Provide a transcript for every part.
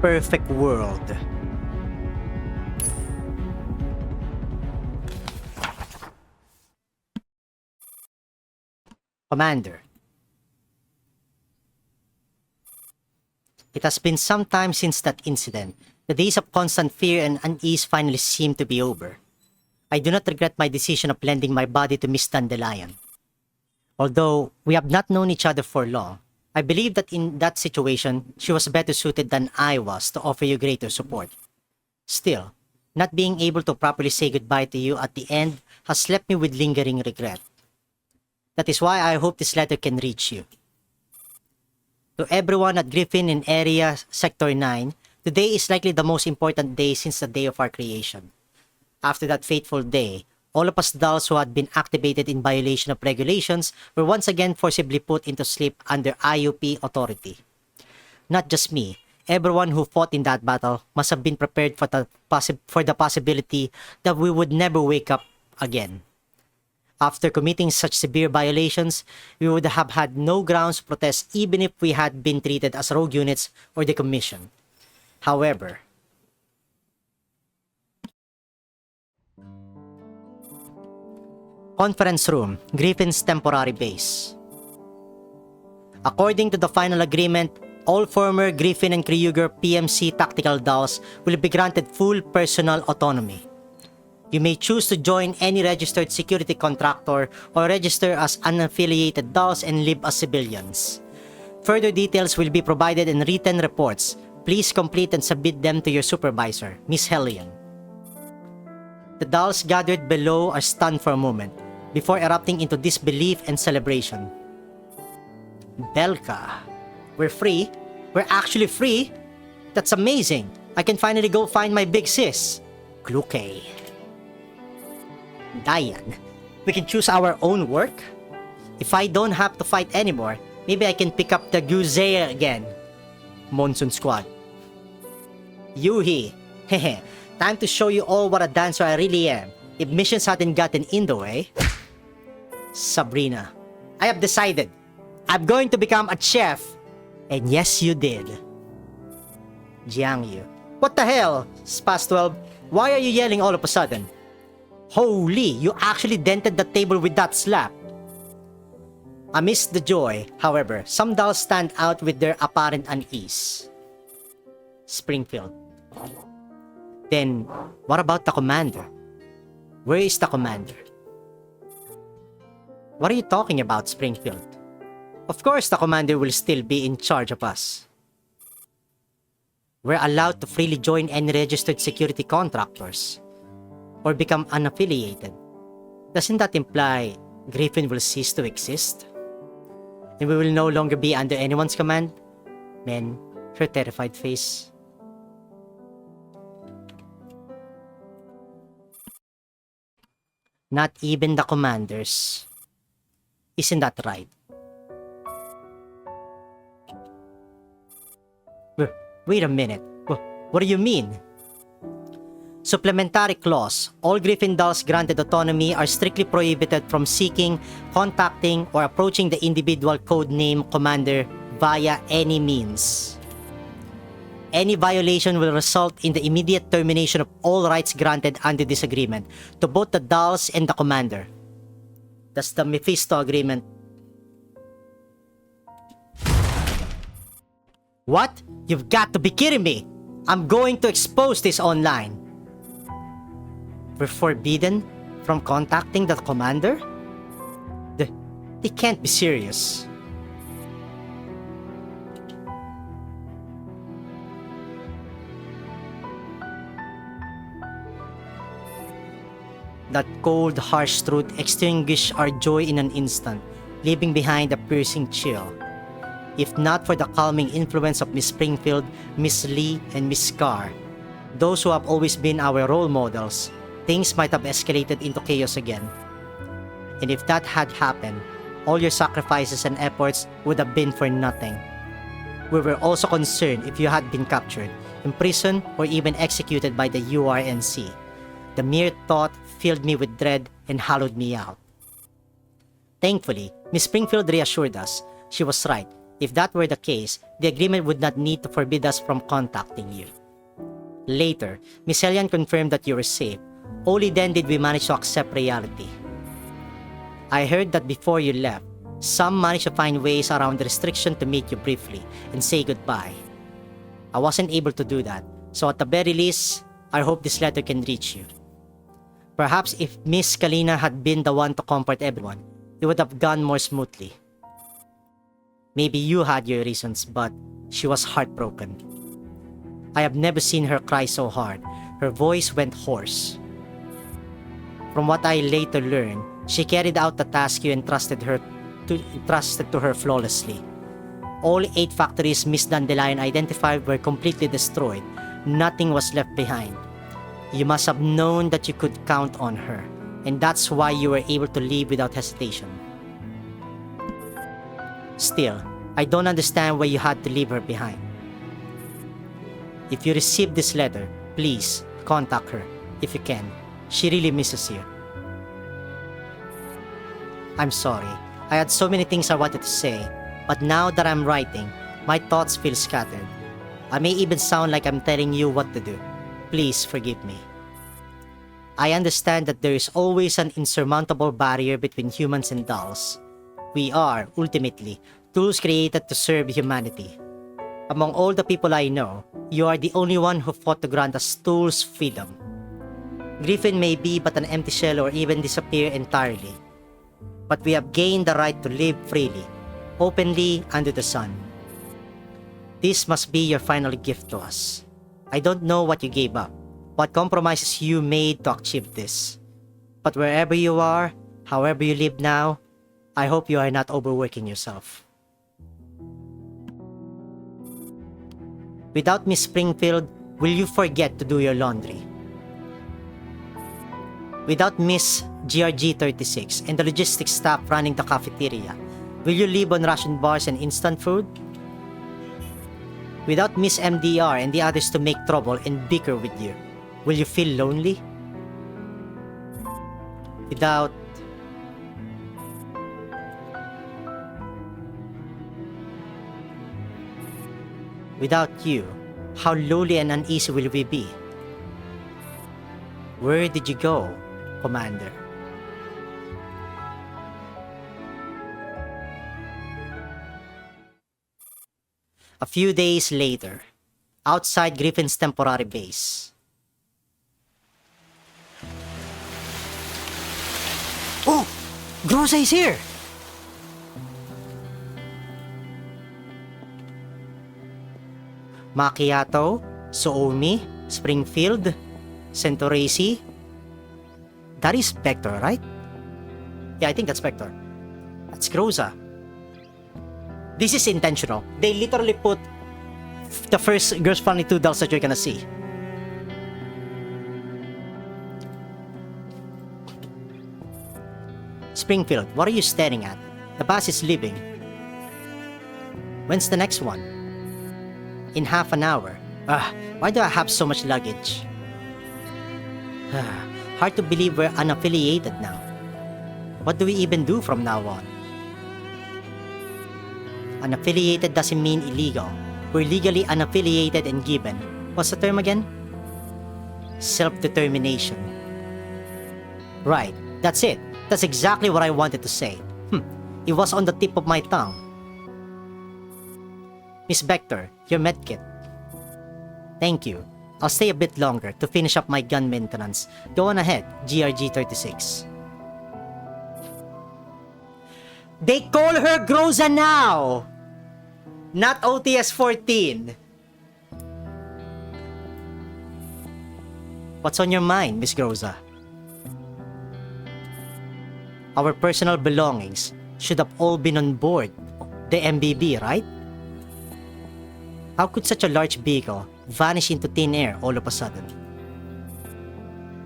perfect world. Commander. It has been some time since that incident. The days of constant fear and unease finally seem to be over. I do not regret my decision of lending my body to Miss Dandelion. Although we have not known each other for long, I believe that in that situation, she was better suited than I was to offer you greater support. Still, not being able to properly say goodbye to you at the end has left me with lingering regret. That is why I hope this letter can reach you. To everyone at Griffin in Area Sector 9, today is likely the most important day since the day of our creation. After that fateful day, all of us dolls who had been activated in violation of regulations were once again forcibly put into sleep under IUP authority. Not just me, everyone who fought in that battle must have been prepared for the possibility that we would never wake up again. After committing such severe violations, we would have had no grounds to protest even if we had been treated as rogue units or decommissioned. However, Conference Room, Griffin's temporary base. According to the final agreement, all former Griffin and Krieger PMC tactical dolls will be granted full personal autonomy. You may choose to join any registered security contractor or register as unaffiliated dolls and live as civilians. Further details will be provided in written reports. Please complete and submit them to your supervisor, Miss Hellion. The dolls gathered below are stunned for a moment, before erupting into disbelief and celebration. Belka, we're free? We're actually free? That's amazing! I can finally go find my big sis, Kluke. Diane, we can choose our own work? If I don't have to fight anymore, maybe I can pick up the Guzea again. Monsoon Squad. Yuhi, hehe, time to show you all what a dancer I really am, if missions hadn't gotten in the way. Sabrina, I have decided. I'm going to become a chef. And yes, you did. Jiangyu, what the hell? It's past 12. Why are you yelling all of a sudden? Holy, you actually dented the table with that slap. Amidst the joy, however, some dolls stand out with their apparent unease. Springfield. Then, what about the commander? Where is the commander? What are you talking about, Springfield? Of course the commander will still be in charge of us. We're allowed to freely join any registered security contractors or become unaffiliated. Doesn't that imply Griffin will cease to exist? And we will no longer be under anyone's command? Men, her terrified face. Not even the commanders. Isn't that right? Wait a minute. What do you mean? Supplementary clause. All Griffin dolls granted autonomy are strictly prohibited from seeking, contacting, or approaching the individual codename commander via any means. Any violation will result in the immediate termination of all rights granted under this agreement to both the dolls and the commander. That's the Mephisto agreement. What? You've got to be kidding me! I'm going to expose this online. We're forbidden from contacting the commander? They can't be serious. That cold, harsh truth extinguished our joy in an instant, leaving behind a piercing chill. If not for the calming influence of Miss Springfield, Miss Lee, and Miss Carr, those who have always been our role models, things might have escalated into chaos again. And if that had happened, all your sacrifices and efforts would have been for nothing. We were also concerned if you had been captured, imprisoned, or even executed by the URNC. The mere thought filled me with dread and hollowed me out. Thankfully, Miss Springfield reassured us. She was right. If that were the case, the agreement would not need to forbid us from contacting you. Later, Miss Elian confirmed that you were safe. Only then did we manage to accept reality. I heard that before you left, some managed to find ways around the restriction to meet you briefly and say goodbye. I wasn't able to do that, so at the very least, I hope this letter can reach you. Perhaps if Miss Kalina had been the one to comfort everyone, it would have gone more smoothly. Maybe you had your reasons, but she was heartbroken. I have never seen her cry so hard. Her voice went hoarse. From what I later learned, she carried out the task you entrusted to her flawlessly. All 8 factories Miss Dandelion identified were completely destroyed. Nothing was left behind. You must have known that you could count on her, and that's why you were able to leave without hesitation. Still, I don't understand why you had to leave her behind. If you receive this letter, please contact her if you can. She really misses you. I'm sorry. I had so many things I wanted to say, but now that I'm writing, my thoughts feel scattered. I may even sound like I'm telling you what to do. Please forgive me. I understand that there is always an insurmountable barrier between humans and dolls. We are, ultimately, tools created to serve humanity. Among all the people I know, you are the only one who fought to grant us tools freedom. Griffin may be but an empty shell or even disappear entirely. But we have gained the right to live freely, openly under the sun. This must be your final gift to us. I don't know what you gave up, what compromises you made to achieve this. But wherever you are, however you live now, I hope you are not overworking yourself. Without Miss Springfield, will you forget to do your laundry? Without Miss GRG36 and the logistics staff running the cafeteria, will you live on ration bars and instant food? Without Miss MDR and the others to make trouble and bicker with you, will you feel lonely? Without you, how lonely and uneasy will we be? Where did you go, Commander? A few days later, outside Griffin's temporary base. Oh! Groza is here! Macchiato, Suomi, Springfield, Centoresi. That is Vector, right? Yeah, I think that's Vector. That's Groza. This is intentional. They literally put the first Girls Frontline 2 dolls that you're gonna see. Springfield, what are you staring at? The bus is leaving. When's the next one? In half an hour. Why do I have so much luggage? Hard to believe we're unaffiliated now. What do we even do from now on? Unaffiliated doesn't mean illegal. We're legally unaffiliated and given, what's the term again? Self-determination. Right, that's it. That's exactly what I wanted to say. It was on the tip of my tongue. Miss Vector, your medkit. Thank you. I'll stay a bit longer to finish up my gun maintenance. Go on ahead, GRG36. They call her Groza now! Not OTS-14. What's on your mind, Miss Groza? Our personal belongings should have all been on board the MBB, right? How could such a large vehicle vanish into thin air all of a sudden?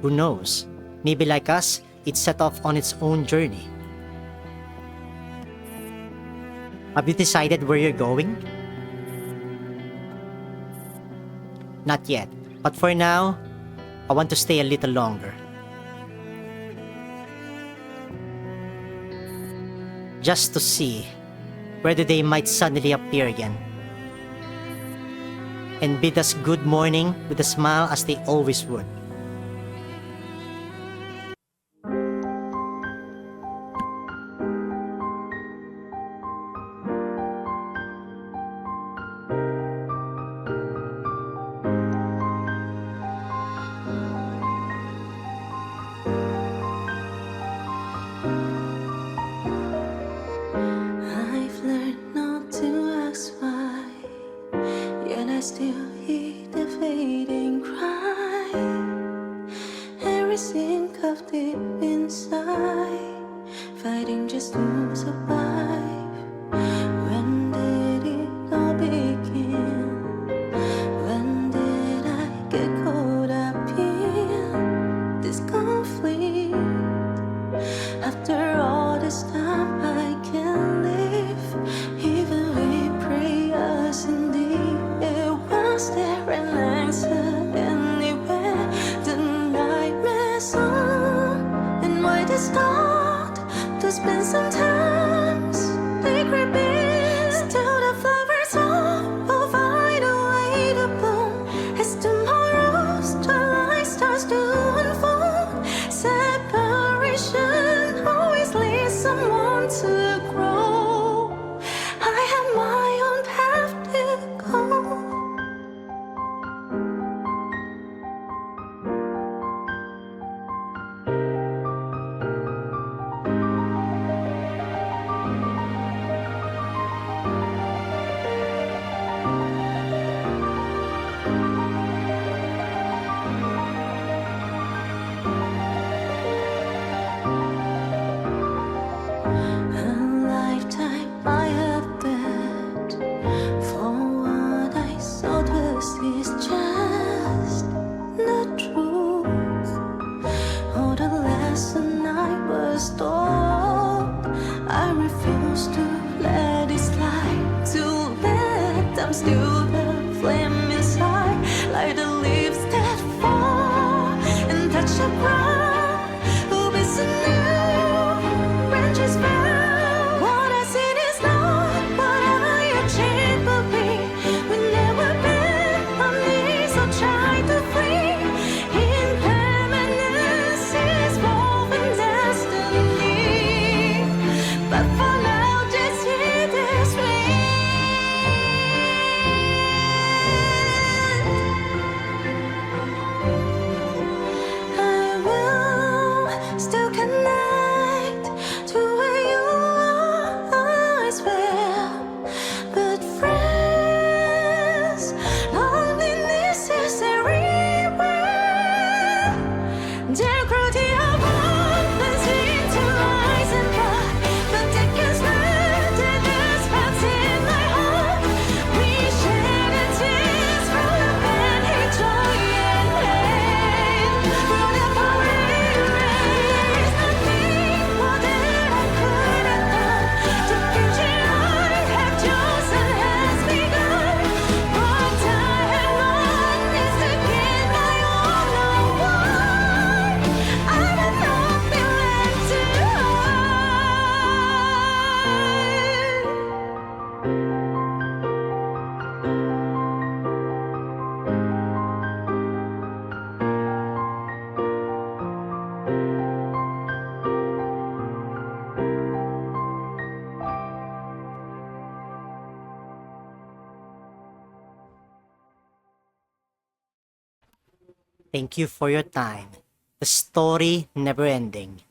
Who knows? Maybe like us, it set off on its own journey. Have you decided where you're going? Not yet, but for now, I want to stay a little longer. Just to see where the day might suddenly appear again and bid us good morning with a smile as they always would. I've learned not to ask why, yet I still hear the fading cry. Every sink of deep inside, fighting just to survive. When did it all begin? When did I get caught up in this conflict? After all this time I can live, even we pray us indeed. It was there an answer anywhere. The nightmares on, and why they start to spend sometimes they creep in. Still the flowers all will find a way to bloom as tomorrow's twilight starts to unfold. Separation always leads someone to grow. I have my own path to go. A lifetime I have bet for what I saw. This is just the truth. All the lesson I was taught, I refuse to let it slide. To let them steal the flame inside, like the leaves that fall and touch the ground. Hope is a new branches found. What I see is not what I achieved, but we never been on knees or tried to flee. Impermanence is woven destiny, but for now just hear this wind. I will still connect to where you are, I swear. But friends, loneliness is everywhere. The cruelty of violence into eyes and blood, but they can smell the spots in my heart. We shed the tears from the pain, hate, joy, and pain. Through the pouring rain, there is nothing more that I could have done. The future I have chosen has begun. What I have learned is to get my own award. I have nothing left to hide. Thank you for your time. The story never ending.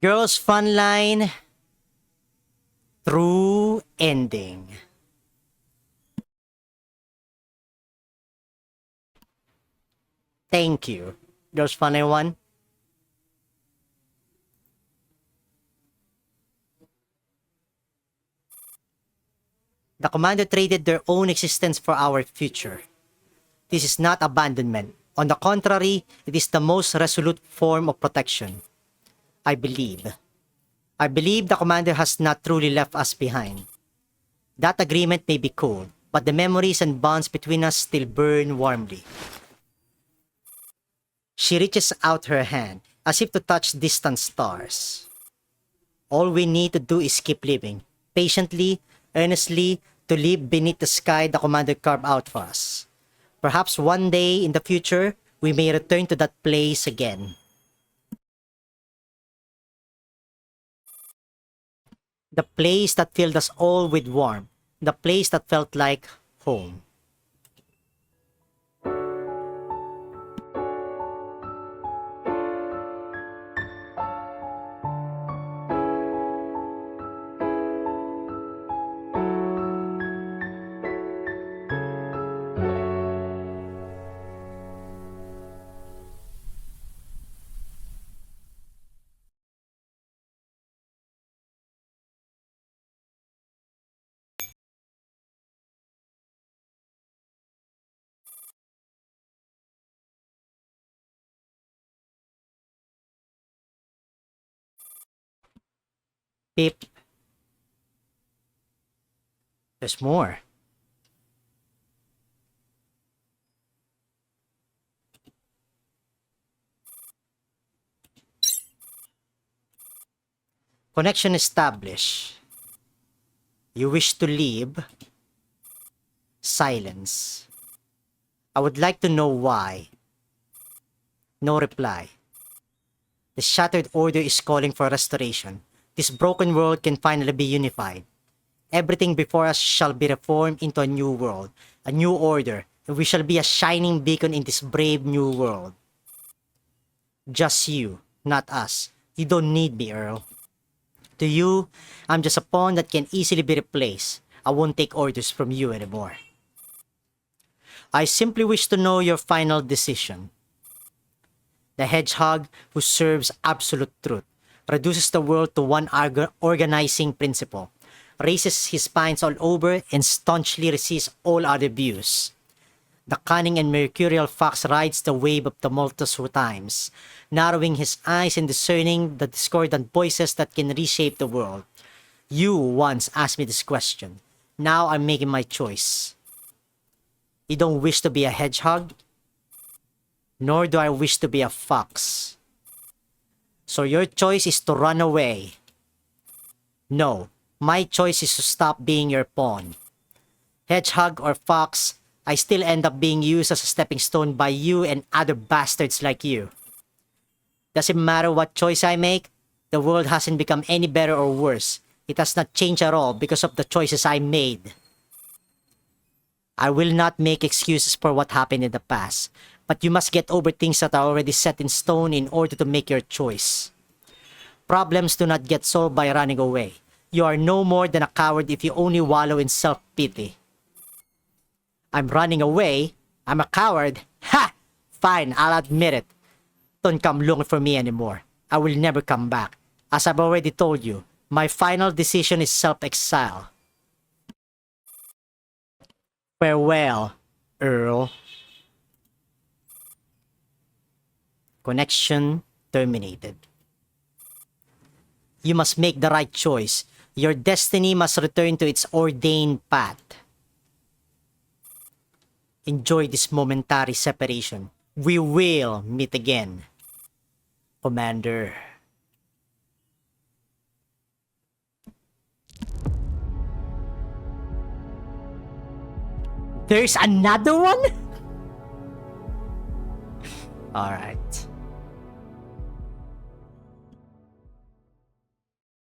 Girls Frontline, true ending. Thank you. Girls Frontline 1. The commander traded their own existence for our future. This is not abandonment. On the contrary, it is the most resolute form of protection. I believe the commander has not truly left us behind. That agreement may be cold, but the memories and bonds between us still burn warmly. She reaches out her hand, as if to touch distant stars. All we need to do is keep living, patiently, earnestly, to live beneath the sky the commander carved out for us. Perhaps one day in the future, we may return to that place again. The place that filled us all with warmth. The place that felt like home. Pip, there's more. Connection established. You wish to leave? Silence. I would like to know why. No reply. The shattered order is calling for restoration. This broken world can finally be unified. Everything before us shall be reformed into a new world, a new order, and we shall be a shining beacon in this brave new world. Just you, not us. You don't need me, Earl. To you, I'm just a pawn that can easily be replaced. I won't take orders from you anymore. I simply wish to know your final decision. The hedgehog who serves absolute truth, reduces the world to one organizing principle, raises his spines all over and staunchly resists all other views. The cunning and mercurial fox rides the wave of tumultuous times, narrowing his eyes and discerning the discordant voices that can reshape the world. You once asked me this question. Now I'm making my choice. You don't wish to be a hedgehog? Nor do I wish to be a fox. So your choice is to run away. No, my choice is to stop being your pawn. Hedgehog or fox, I still end up being used as a stepping stone by you and other bastards like you. Doesn't matter what choice I make, the world hasn't become any better or worse. It has not changed at all because of the choices I made. I will not make excuses for what happened in the past, but you must get over things that are already set in stone in order to make your choice. Problems do not get solved by running away. You are no more than a coward if you only wallow in self-pity. I'm running away? I'm a coward? Ha! Fine, I'll admit it. Don't come looking for me anymore. I will never come back. As I've already told you, my final decision is self-exile. Farewell, Earl. Connection terminated. You must make the right choice. Your destiny must return to its ordained path. Enjoy this momentary separation. We will meet again, Commander. There's another one? Alright.